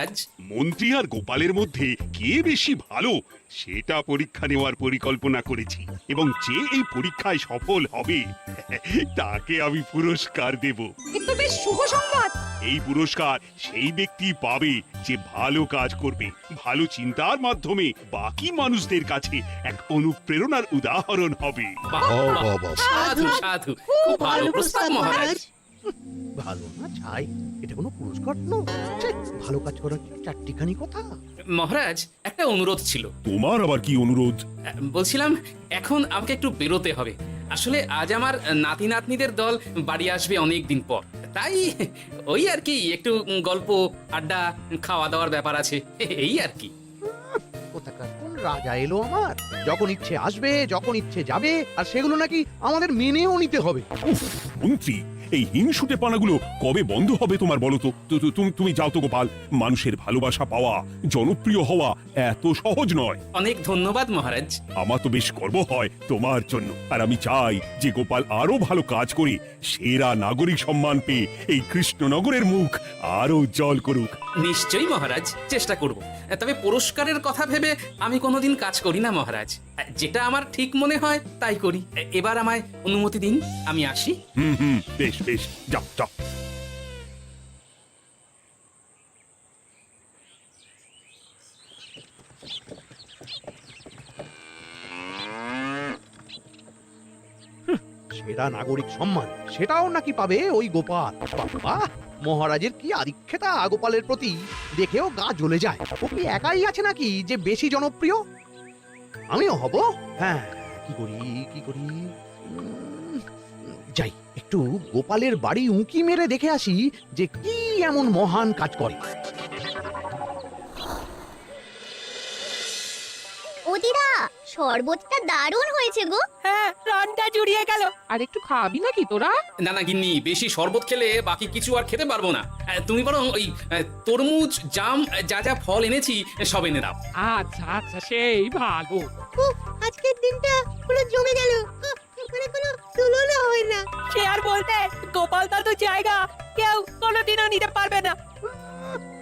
মহারাজ। মন্ত্রী আর গোপালের মধ্যে কে বেশি ভালো সেটা পরীক্ষা নেওয়ার পরিকল্পনা করেছি, এবং যে এই পরীক্ষায় সফল হবে তাকে আমি পুরস্কার দেব। কিন্তু বেশ শুভ সংবাদ। এই পুরস্কার সেই ব্যক্তি পাবে যে ভালো কাজ করবে, ভালো চিন্তার মাধ্যমে বাকি মানুষদের কাছে এক অনুপ্রেরণার উদাহরণ হবে। বাহ, বাহ, সাধু সাধু, খুব ভালো প্রস্তাব মহারাজ। ভালো না চাই, এটা কোনো পুরস্কার নয়। ছে, ভালো কাজ করার চারটিখানি কথা। মহারাজ, একটা অনুরোধ ছিল। তোমার আবার কি অনুরোধ? বলছিলাম এখন আমাকে একটু বেরোতে হবে। আসলে আজ আমার নাতি নাতনিদের দল বাড়ি আসবে অনেক দিন পর, তাই ওই আর কি একটু গল্প আড্ডা খাওয়া দাওয়ার ব্যাপার আছে, এই আর কি। কোথাকার কোন রাজা এলো আমার, যখন ইচ্ছে আসবে যখন ইচ্ছে যাবে, আর সেগুলো নাকি আমাদের মেনেও নিতে হবে। মন্ত্রী, এই হিংসুটে পানাগুলো কবে বন্ধ হবে তোমার বলো তো? তুমি যাও তো গোপাল, মানুষের ভালোবাসা পাওয়া, জনপ্রিয় হওয়া এত সহজ নয়। অনেক ধন্যবাদ মহারাজ। আমার তো বেশ গর্ব হয় তোমার জন্য, আর আমি চাই যে গোপাল আরো ভালো কাজ করে সেরা নাগরিক সম্মান পেয়ে এই কৃষ্ণনগরের মুখ আরো উজ্জ্বল করুক। নিশ্চয়ই মহারাজ, চেষ্টা করব। তবে পুরস্কারের কথা ভেবে আমি কোনোদিন কাজ করি না মহারাজ, যেটা আমার ঠিক মনে হয় তাই করি। এবার আমায় অনুমতি দিন, আমি আসি। বেশ বেশ, যাও যাও। সেরা নাগরিক সম্মান সেটাও নাকি পাবে ওই গোপাল। বাবা, মহারাজের কি আদিক্ষেতা গোপালের প্রতি, দেখেও গা জ্বলে যায়। ও কি একাই আছে নাকি যে বেশি জনপ্রিয়? আমিও হব। হ্যাঁ, কি করি কি করি, যাই একটু গোপালের বাড়ি উঁকি মেরে দেখে আসি যে কি এমন মহান কাজ করে। ওদিদা, শরবতটা দারুণ হয়েছে গো। হ্যাঁ, প্রাণটা জুড়িয়ে গেল। আর একটু খাবি নাকি তোরা? না না গিন্নি, বেশি শরবত খেলে বাকি কিছু আর খেতে পারবো না। তুমি বরং ওই তরমুজ, জাম, যা যা ফল এনেছি সব এনে দাও। আচ্ছা আচ্ছা, সেই ভালো। আজকের দিনটা পুরো জমে গেল, মানে কোনো তুলনা হয় না। সে আর বলতে, গোপাল দাদু জায়গা কেউ কোনোদিনও নিতে পারবে না।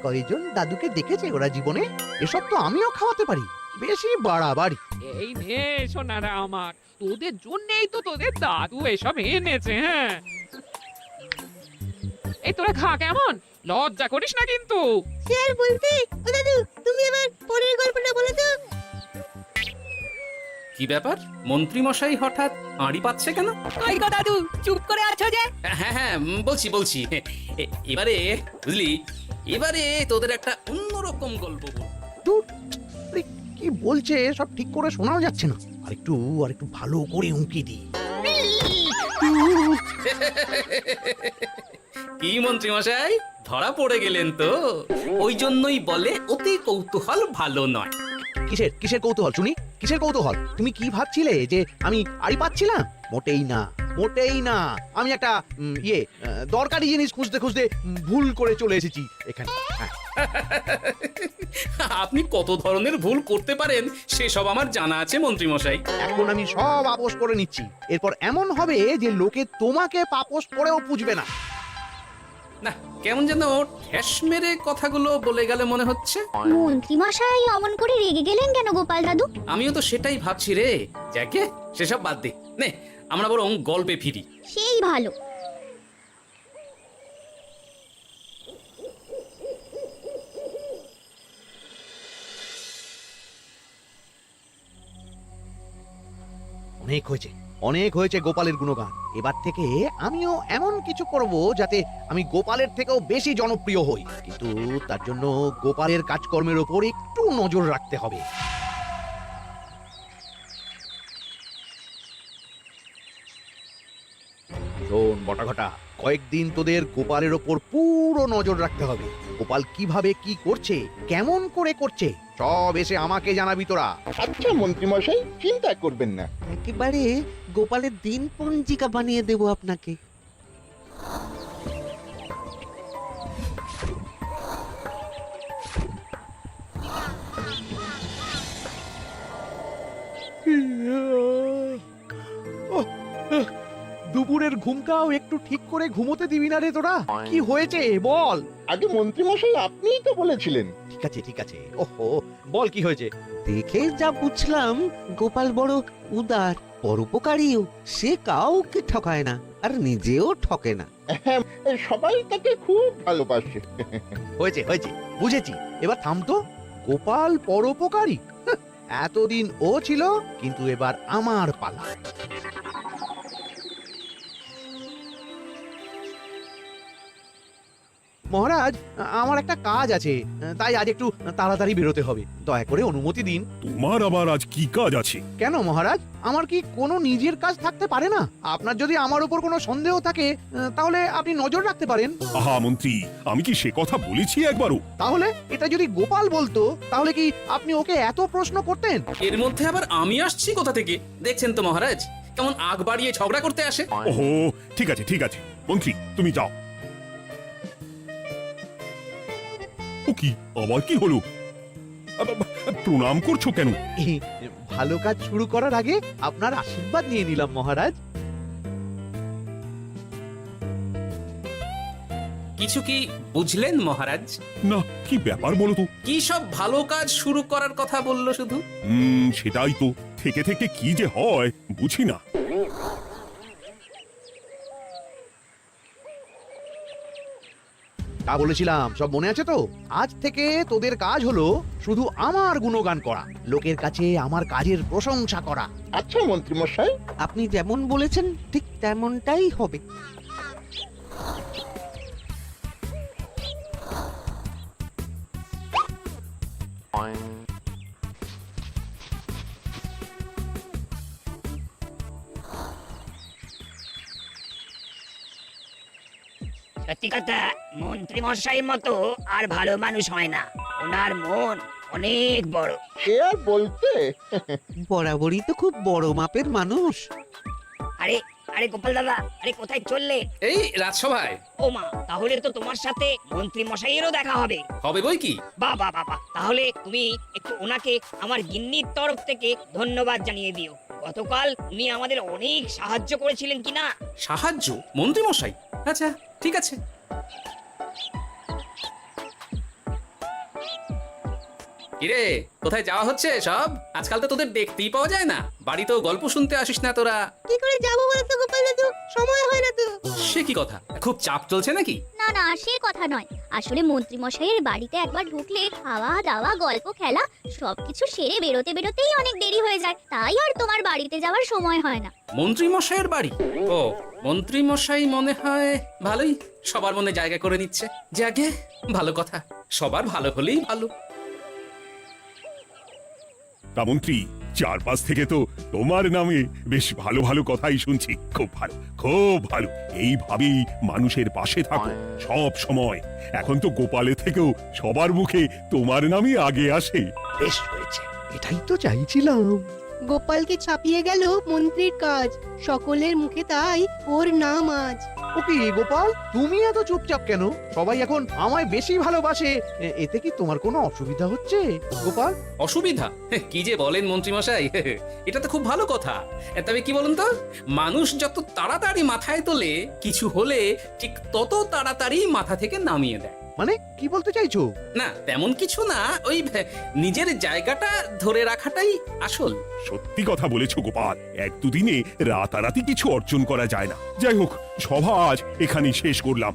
কয়জন দাদুকে দেখেছে ওরা জীবনে? এসব তো আমিও খাওয়াতে পারি, বেশি বাড়াবাড়ি। এই নে সোনারা আমার, তোদের জন্যই তো তোদের দাদু এসব এনেছে। হ্যাঁ, এই তোরা খা, কেমন লজ্জা করিস না কিন্তু। সে আর বলতে, ও দাদু তুমি আমার পরের গল্পটা বলো তো। কি ব্যাপার, মন্ত্রী মশাই হঠাৎ আড়ি পাচ্ছে কেন? কই গো দাদু, চুপ করে আছো যে? হ্যাঁ হ্যাঁ, বলছি। এবারে বুঝলি, এবারে তোদের একটা অন্যরকম গল্প বলবো। ধুর, আরে কি বলছে সব ঠিক করে শোনাও যাচ্ছে না। আরেকটু ভালো করে উঁকি দিই। কি মন্ত্রী মশাই, ধরা পড়ে গেলেন তো? ওই জন্যই বলে অতি কৌতূহল ভালো নয়। কিসের কিসের কৌতূহল শুনি, কিসের কৌতূহল? তুমি কি ভাবছিলে যে আমি আড়ি পাচ্ছিলাম? মোটেই না, মোটেই না। আমি একটা দরকারি জিনিস খুঁজতে খুঁজতে ভুল করে চলে এসেছি এখানে। হ্যাঁ, আপনি কত ধরনের ভুল করতে পারেন সেসব আমার জানা আছে মন্ত্রী মশাই। এখন আমি সব আপোষ করে নিচ্ছি। এরপর এমন হবে যে লোকে তোমাকে পাপোশ করেও পুজবে না। না, কেমন যেন ঠেস মেরে কথাগুলো বলে গেলে মনে হচ্ছে। মন্ত্রী মশাই অমন করে রেগে গেলেন কেন গোপাল দাদু? আমিও তো সেটাই ভাবছি রে। যাকে সেসব বাদ দে, নে আমরা বরং গল্পে ফিরি। সেই ভালো। অনেক হয়েছে, অনেক হয়েছে গোপালের গুণগান। এবার থেকে আমিও এমন কিছু করব যাতে আমি গোপালের থেকেও বেশি জনপ্রিয় হই। কিন্তু তার জন্য গোপালের কাজকর্মের ওপর একটু নজর রাখতে হবে। শোন বটাঘটা, কয়েকদিন তোদের গোপালের ওপর পুরো নজর রাখতে হবে। গোপাল কিভাবে কি করছে, কেমন করে করছে, সব এসে আমাকে জানাবি তোরা। আচ্ছা মন্ত্রীমশাই, চিন্তা করবেন না। একেবারে গোপালের দিন পঞ্জিকা বানিয়ে দেব আপনাকে। দুপুরের ঘুমটাও একটু ঠিক করে ঘুমোতে দিবি না রে তোরা? কি হয়েছে বল? আগে মন্ত্রীমশাই আপনিই তো বলেছিলেন। ঠিক আছে ওহো, বল কি হয়েছে? দেখে যা বুঝলাম গোপাল বড় উদার, পরোপকারীও। সে কাউকে ঠকায় না আর নিজেও ঠকে না। হ্যাঁ, সবাই তাকে খুব ভালোবাসে। হয়েছে বুঝেছি। এবার থাম তো। গোপাল পরোপকারী? হাহ, এতদিন ও ছিল, কিন্তু এবার আমার পালা। মহারাজ, আমার একটা কাজ আছে, তাই আজ একটু তাড়াতাড়ি বেরোতে হবে। দয়া করে অনুমতি দিন। তোমার আবার আজ কি কাজ আছে? কেন মহারাজ, আমার কি কোনো নিজের কাজ থাকতে পারে না? আপনার যদি আমার উপর কোনো সন্দেহ থাকে, তাহলে আপনি নজর রাখতে পারেন। আহা মন্ত্রী, আমি কি সে কথা বলেছি একবারও? তাহলে এটা যদি গোপাল বলতো, তাহলে কি আপনি ওকে এত প্রশ্ন করতেন? এর মধ্যে আবার আমি আসছি কোথা থেকে? দেখছেন তো মহারাজ, কেমন আগ বাড়িয়ে ঝগড়া করতে আসে। ওহো, ঠিক আছে মন্ত্রী, তুমি যাও। ও কি, আবার কি হলো? প্রণাম করছো কেন? ভালো কাজ শুরু করার আগে আপনার আশীর্বাদ নিয়ে নিলাম মহারাজ। কিছু কি বুঝলেন মহারাজ? না, কি ব্যাপার বলো তো? কি সব ভালো কাজ শুরু করার কথা বললো শুধু? সেটাই তো, থেকে থেকে কি যে হয় বুঝি না। তা বলেছিলাম, সব মনে আছে তো? আজ থেকে তোদের কাজ হলো শুধু আমার গুণগান করা, লোকের কাছে আমার কাজের প্রশংসা করা। আচ্ছা মন্ত্রীমশাই। আপনি যেমন বলেছেন ঠিক তেমনটাই হবে। সত্যি কথা, মন্ত্রী মশাইয়ের মতো আর ভালো মানুষ হয় না। ওনার মন অনেক বড়। সে আর বলতে। বরাবরই তো খুব বড় মাপের মানুষ। আরে আরে গোপাল দাদা, আরে কোথায় চললে? এই রাজসভায়। ও মা, তাহলে তো তোমার সাথে মন্ত্রী মশাইয়েরও দেখা হবে। হবে বই কি? বাবা বাবা, তাহলে তুমি একটু ওনাকে আমার গিন্নির তরফ থেকে ধন্যবাদ জানিয়ে দিও। গতকাল উনি আমাদের অনেক সাহায্য করেছিলেন কিনা। সাহায্য? মন্ত্রী মশাই? আচ্ছা, ঠিক আছে। কিরে, কোথায় যাওয়া হচ্ছে সব? আজকাল তো তোদের দেখতেই পাওয়া যায় না। বাড়িতেও গল্প শুনতে আসিস না তোরা। কি করে যাবো বলতো গোপাল দাদু, সময় হয় না তো। সে কি কথা? খুব চাপ চলছে নাকি? না না, সে কথা নয়। আসলে মন্ত্রী মশাইয়ের বাড়িতে একবার ঢুকলে খাওয়া দাওয়া গল্প খেলা সবকিছু সেরে বেরোতেই অনেক দেরি হয়ে যায়, তাই আর তোমার বাড়িতে যাওয়ার সময় হয় না। মন্ত্রী মশাইয়ের বাড়ি? ও, মন্ত্রী মশাই মনে হয় ভালোই সবার মনে জায়গা করে নিচ্ছে। যাকে ভালো কথা, সবার ভালো হলেই ভালো। তা মন্ত্রী, চারপাশ থেকে তো তোমার নামে বেশ ভালো ভালো কথাই শুনছি। খুব ভালো। এইভাবেই মানুষের পাশে থাকো সব সময়। এখন তো গোপালের থেকেও সবার মুখে তোমার নামই আগে আসে। বেশ হয়েছে, এটাই তো চাইছিলাম। গোপালকে ছাপিয়ে গেল মন্ত্রীর কাজ, সকলের মুখে তাই ওর নাম আজ। ও কি গোপাল, তুমি এত চুপচাপ কেন? সবাই এখন আমায় বেশি ভালোবাসে, এতে কি তোমার কোনো অসুবিধা হচ্ছে গোপাল? অসুবিধা? কি যে বলেন মন্ত্রী মশাই, এটা তো খুব ভালো কথা। তবে কি বলুন তো, মানুষ যত তাড়াতাড়ি মাথায় তোলে, কিছু হলে ঠিক তত তাড়াতাড়ি মাথা থেকে নামিয়ে দেয়। মানে কি বলতে চাইছো? না তেমন কিছু না, ওই নিজের জায়গাটা ধরে রাখাটাই আসল। সত্যি কথা বলেছো গোপাল, এক দুদিনে রাতারাতি কিছু অর্জন করা যায় না। যাই হোক, সভা আজ এখানেই শেষ করলাম।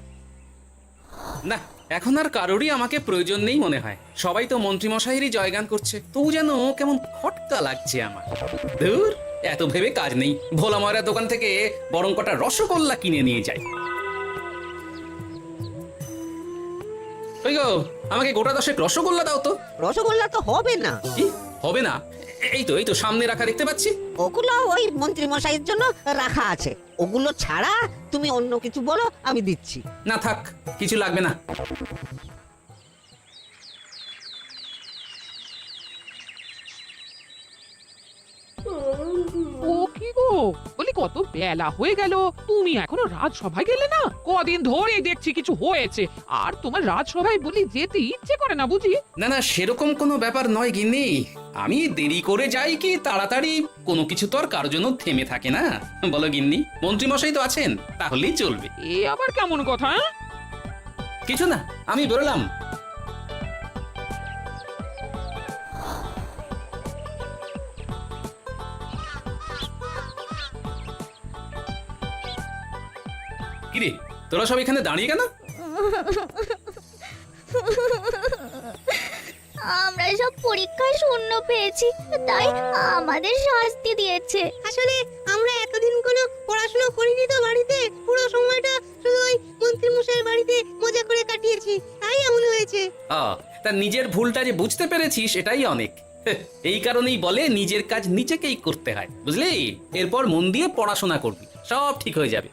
না, এখন আর কারোরই আমাকে প্রয়োজন নেই মনে হয়। সবাই তো মন্ত্রী মশাইয়েরই জয়গান করছে, তবু যেন কেমন খটকা লাগছে আমার। ধুর, এত ভেবে কাজ নেই। ভোলা ময়রা দোকান থেকে বরং কটা রসগোল্লা কিনে নিয়ে যাই। ওই গো, আমাকে গোটা 10 রসগোল্লা দাও তো। রসগোল্লা তো হবে না। কি হবে না? এই তো সামনে রাখা দেখতে পাচ্ছি। ওগুলো ওই মন্ত্রী মশাইয়ের জন্য রাখা আছে। ওগুলো ছাড়া তুমি অন্য কিছু বলো, আমি দিচ্ছি। না থাক, কিছু লাগবে না। ও কি গো, বলি কত বেলা হয়ে গেল, তুমি এখনো রাজসভায় গেলে না? কদিন ধরে দেখছি কিছু হয়েছে, আর তোমার রাজসভায় বলি যেতে ইচ্ছে করে না বুঝি? না সেরকম কোনো ব্যাপার নয় গিন্নি। আমি দেরি করে যাই কি তাড়াতাড়ি, কোনো কিছু তো আর কারোর জন্য থেমে থাকে না। বলো গিন্নি, মন্ত্রী মশাই তো আছেন, তাহলেই চলবে। এ আবার কেমন কথা? কিছু না, আমি বেরোলাম। কিরে, তোরা সব এখানে দাঁড়িয়ে কেন? আমরা সব পরীক্ষায় শূন্য পেয়েছি, তাই আমাদের শাস্তি দিয়েছে। আসলে আমরা এতদিন কোনো পড়াশোনা করিনি তো বাড়িতে, পুরো সময়টা শুধু ওই মন্ত্রী মশাইয়ের বাড়িতে মজা করে কাটিয়েছি, তাই এমন হয়েছে। তা নিজের ভুলটা যে বুঝতে পেরেছিস এটাই অনেক। এই কারণেই বলে নিজের কাজ নিজেকেই করতে হয়, বুঝলি? এরপর মন দিয়ে পড়াশোনা করবি, সব ঠিক হয়ে যাবে।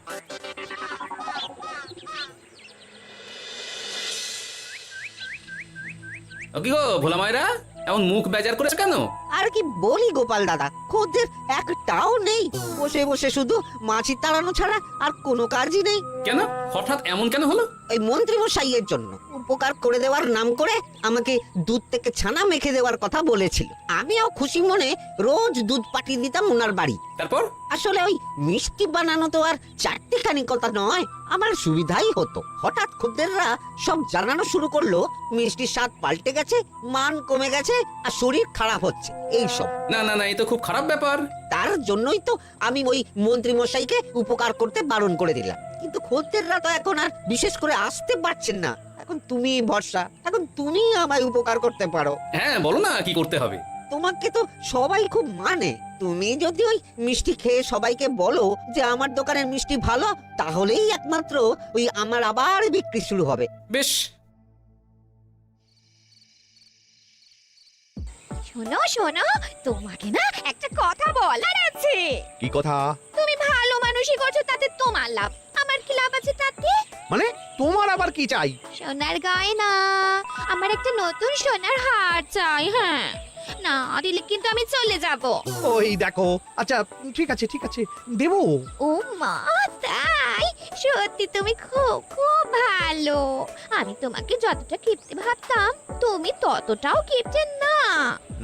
ও কি গো ভোলা মায়েরা, এমন মুখ বেজার করেছে কেন? আর কি বলি গোপাল দাদা, খদ্দের একটাও নেই, বসে বসে শুধু মাছি তাড়ানো ছাড়া আর কোনো কাজই নেই। কেন হঠাৎ এমন কেন হলো? ওই মন্ত্রী মশাইয়ের জন্য উপকার করে দেওয়ার নাম করে আমাকে দুধ থেকে ছানা মেখে দেওয়ার কথা বলেছিল। আমিও খুশি মনে রোজ দুধ পাঠিয়ে দিতাম ওনার বাড়ি। তারপর? আসলে ওই মিষ্টি বানানো তো আর চারটিখানি কথা নয়, আমার সুবিধাই হতো। হঠাৎ খদ্দেররা সব জানানো শুরু করলো মিষ্টির স্বাদ পাল্টে গেছে, মান কমে গেছে আর শরীর খারাপ হচ্ছে, এইসব। না না না, এ তো খুব খারাপ ব্যাপার। তার জন্যই তো আমি ওই মন্ত্রী মশাইকে উপকার করতে বারণ করে দিলাম। কিন্তু খদ্দেররা তো এখন আর বিশেষ করে আসতে পারছেন না। এখন তুমি ভরসা, এখন তুমি আমায় উপকার করতে পারো। হ্যাঁ বলো না, কি করতে হবে? তোমাকে তো সবাই খুব মানে, তুমি যদি ওই মিষ্টি খেয়ে সবাইকে বলো যে আমার দোকানের মিষ্টি ভালো, তাহলেই একমাত্র ওই আমার আবার বিক্রি শুরু হবে। বেশ। শোনো শোনো, তোমাকে না একটা কথা বলার আছে। কি কথা? তুমি ভালো মানুষই করছো, তাতে তোমার লাভ, আমার কি লাভ আছে তাতে? মানে তোমার আবার কি চাই? সোনার গয়না, আমার একটা নতুন সোনার হার চাই। হ্যাঁ, না দিলে কিন্তু আমি চলে যাব। ওই দেখো, আচ্ছা ঠিক আছে ঠিক আছে, দেবো। ও মা, তাই? সত্যি তুমি খুব খুব ভালো। আমি তোমাকে যতটা কিপটে ভাবতাম, তুমি ততটাও কিপটে না।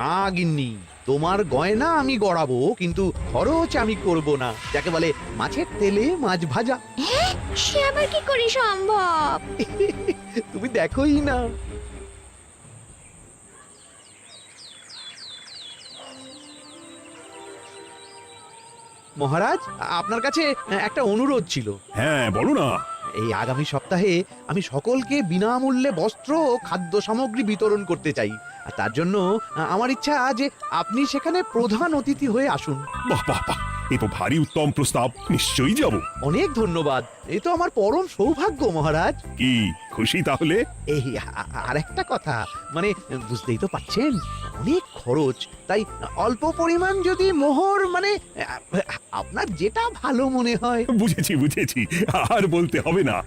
না গিন্নি, তোমার গয়না আমি গড়াবো, কিন্তু খরচ আমি করব না। যাকে বলে মাছের তেলে মাছ ভাজা। সে আবার কি করে সম্ভব? তুমি দেখোই না। মহারাজ, আপনার কাছে একটা অনুরোধ ছিল। হ্যাঁ বলো না। এই আগামী সপ্তাহে আমি সকলকে বিনামূল্যে বস্ত্র ও খাদ্য সামগ্রী বিতরণ করতে চাই। আর তার জন্য আমার ইচ্ছা যে আপনি সেখানে প্রধান অতিথি হয়ে আসুন। বাহ বাহ বাহ, এ তো ভারী উত্তম প্রস্তাব, নিশ্চয়ই যাব। অনেক ধন্যবাদ, এই তো আমার পরম সৌভাগ্য মহারাজ। কি খুশি তাহলে? এই আর একটা কথা, মানে বুঝতেই তো পারছেন অনেক খরচ, তাই অল্প পরিমাণ যদি মোহর, মানে আপনার যেটা ভালো মনে হয়। বুঝেছি বুঝেছি, আর বলতে হবে না।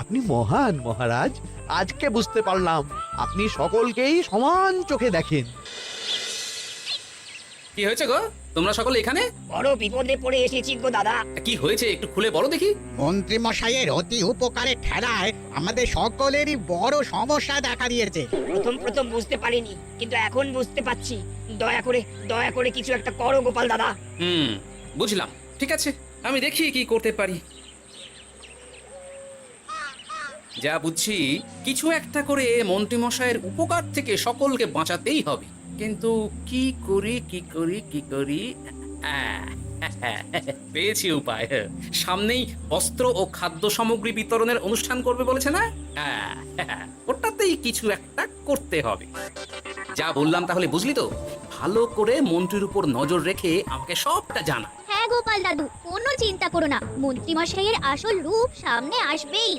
আপনি মহান মহারাজ, আজকে বুঝতে পারলাম আপনি সকলকেই সমান চোখে দেখেন। কি হয়েছে গো, তোমরা সকলে এখানে? বড় বিপদে পড়ে এসেছি গো দাদা। কি হয়েছে একটু খুলে বলো দেখি। মন্ত্রী মশাইয়ের অতি উপকারের ঠেলায় আমাদের সকলেরই বড় সমস্যা দেখা দিয়েছে। প্রথম প্রথম বুঝতে পারিনি, কিন্তু এখন বুঝতে পারছি। দয়া করে কিছু একটা করো গোপাল দাদা। বুঝলাম, ঠিক আছে, আমি দেখি কি করতে পারি। যা বুঝছি, কিছু একটা করে মন্ত্রী মশাইয়ের উপকার থেকে সকলকে বাঁচাতেই হবে। কিন্তু কি করি পেয়েছি উপায়। সামনেই বস্ত্র ও খাদ্য সামগ্রী বিতরণের অনুষ্ঠান করবে বলেছে না? ওটাতেই কিছু একটা করতে হবে। যা বললাম তাহলে বুঝলি তো? ভালো করে মন্ত্রীর উপর নজর রেখে আমাকে সবটা জানা। হ্যাঁ গোপাল দাদু, কোনো চিন্তা করো না, মন্ত্রী মশাইয়ের আসল রূপ সামনে আসবেই।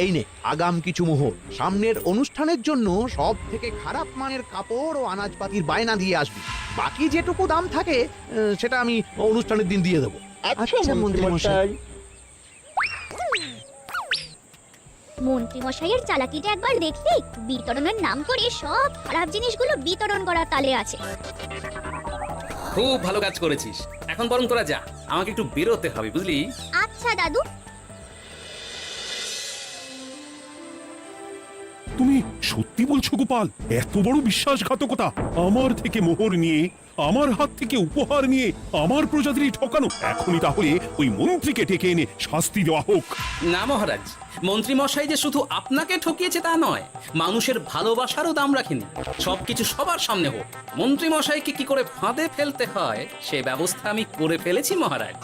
এই নে আগাম কিছু মোহর, সামনের অনুষ্ঠানের জন্য সব থেকে খারাপ মানের কাপড় ও আনাজপাতির বায়না দিয়ে আসবি। বাকি যেটুকু দাম থাকে সেটা আমি অনুষ্ঠানের দিন দিয়ে দেবো। আচ্ছা মন্ত্রী মশাই। মন্ত্রী মশাইয়ের চালাকিটা একবার দেখলি? বিতরণের নাম করে সব খারাপ জিনিসগুলো বিতরণ করার তালে আছে। খুব ভালো কাজ করেছিস। এখন বরং তোরা যা, আমাকে একটু বেরোতে হবে, বুঝলি? আচ্ছা দাদু। তুমি সত্যি বলছো গোপাল? এত বড় বিশ্বাসঘাতকতা! আমার থেকে মোহর নিয়ে আমার হাত থেকে উপহার নিয়ে আমার প্রজাদেরই ঠকানো। এখনই তাহলে ওই মন্ত্রীকে ডেকে এনে শাস্তি দেওয়া হোক। না মহারাজ, মন্ত্রী মশাই যে শুধু আপনাকে ঠকিয়েছে তা নয়, মানুষের ভালোবাসারও দাম রাখেনি। সবকিছু সবার সামনে হোক। মন্ত্রী মশাইকে কি করে ফাঁদে ফেলতে হয় সে ব্যবস্থা আমি করে ফেলেছি মহারাজ।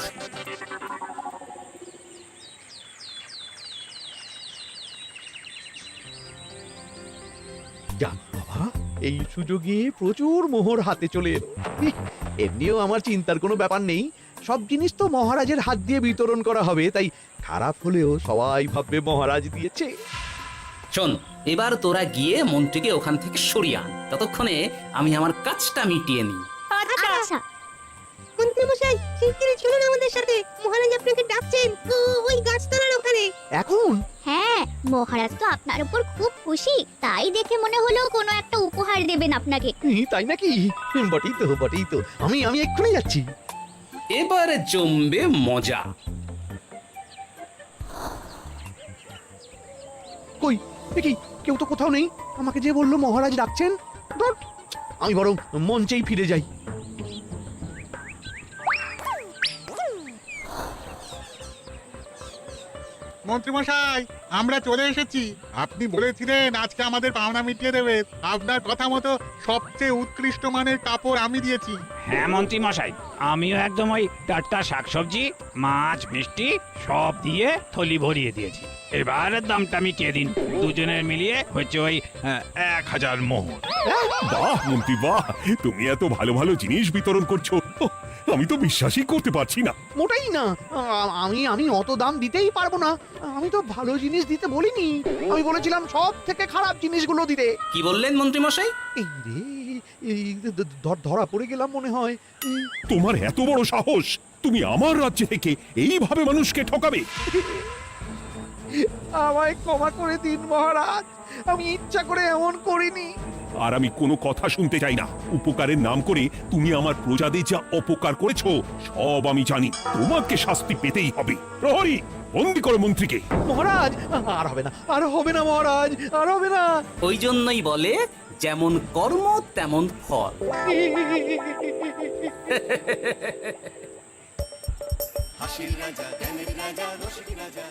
যাক বাবা, এই সুযোগে প্রচুর মোহর হাতে চলে এলো। এমনিও আমার চিন্তার কোনো ব্যাপার নেই, সব জিনিস তো মহারাজের হাত দিয়ে বিতরণ করা হবে, তাই খারাপ হলেও সবাই ভাববে মহারাজ দিয়েছে। শোন, এবার তোরা গিয়ে মন্ত্রীকে ওখান থেকে সরিয়ে আন, ততক্ষণে আমি আমার কাজটা মিটিয়ে নিই। আচ্ছা মন্ত্রী মশাই শিগগিরই চলুন আমাদের সাথে, মহারাজ আপনাকে ডাকছেন ওই গাছতলার ওখানে। এখন হ্যাঁ, মহারাজ তো আপনার উপর খুব খুশি, তাই দেখে মনে হলো কোনো একটা উপহার দেবেন আপনাকে। তাই নাকি? বটেই তো, আমি এক্ষুনি যাচ্ছি। এবারে জমবে মজা। কই দেখি কেউ তো কোথাও নেই। আমাকে যে বললো মহারাজ ডাকছেন, ধুর, আমি বরং মঞ্চেই ফিরে যাই। মন্ত্রীমশাই, আমরা চলে এসেছি। আপনি বলেছিলেন আজকে আমাদের পাওনা মিটিয়ে দেবে। আপনার কথা মতো সবচেয়ে উৎকৃষ্ট মানের কাপড় আমি দিয়েছি। হ্যাঁ মন্ত্রী মশাই, আমিও একদম ওই টাটকা শাকসবজি, মাছ, মিষ্টি সব দিয়ে থলি ভরিয়ে দিয়েছি। এবার দামটা মিটিয়ে দিন। দুজনের মিলিয়ে হচ্ছে ওই 1000 মোহর। বাহ মন্ত্রী বাহ, তুমি এত ভালো ভালো জিনিস বিতরণ করছো, ওহ, আমি তো বিশ্বাসই করতে পারছি না। মোটাই না, আমি অত দাম দিতেই পারবো না। আমি তো ভালো জিনিস দিতে বলিনি, আমি বলেছিলাম সব থেকে খারাপ জিনিসগুলো দিতে। কি বললেন মন্ত্রী মশাই? এই রে, এই ধরা পড়ে গেলাম মনে হয়। তোমার এত বড় সাহস, তুমি আমার রাজ্য থেকে এইভাবে মানুষকে ঠকাবে? আমায় ক্ষমা করে দিন মহারাজ, আমি ইচ্ছা করে এমন করিনি। আর আমি কোনো কথা শুনতে চাই না। উপকারের নাম করে তুমি আমার প্রজাদের যা অপকার করেছো সব আমি জানি। তোমাকে শাস্তি পেতেই হবে। প্রহরী, বন্দি করো মন্ত্রীকে। মহারাজ, আর হবে না মহারাজ, আর হবে না। ওই জন্যই বলে যেমন কর্ম তেমন ফল। হাসির রাজা, জ্ঞানের রাজা, রসিক রাজা।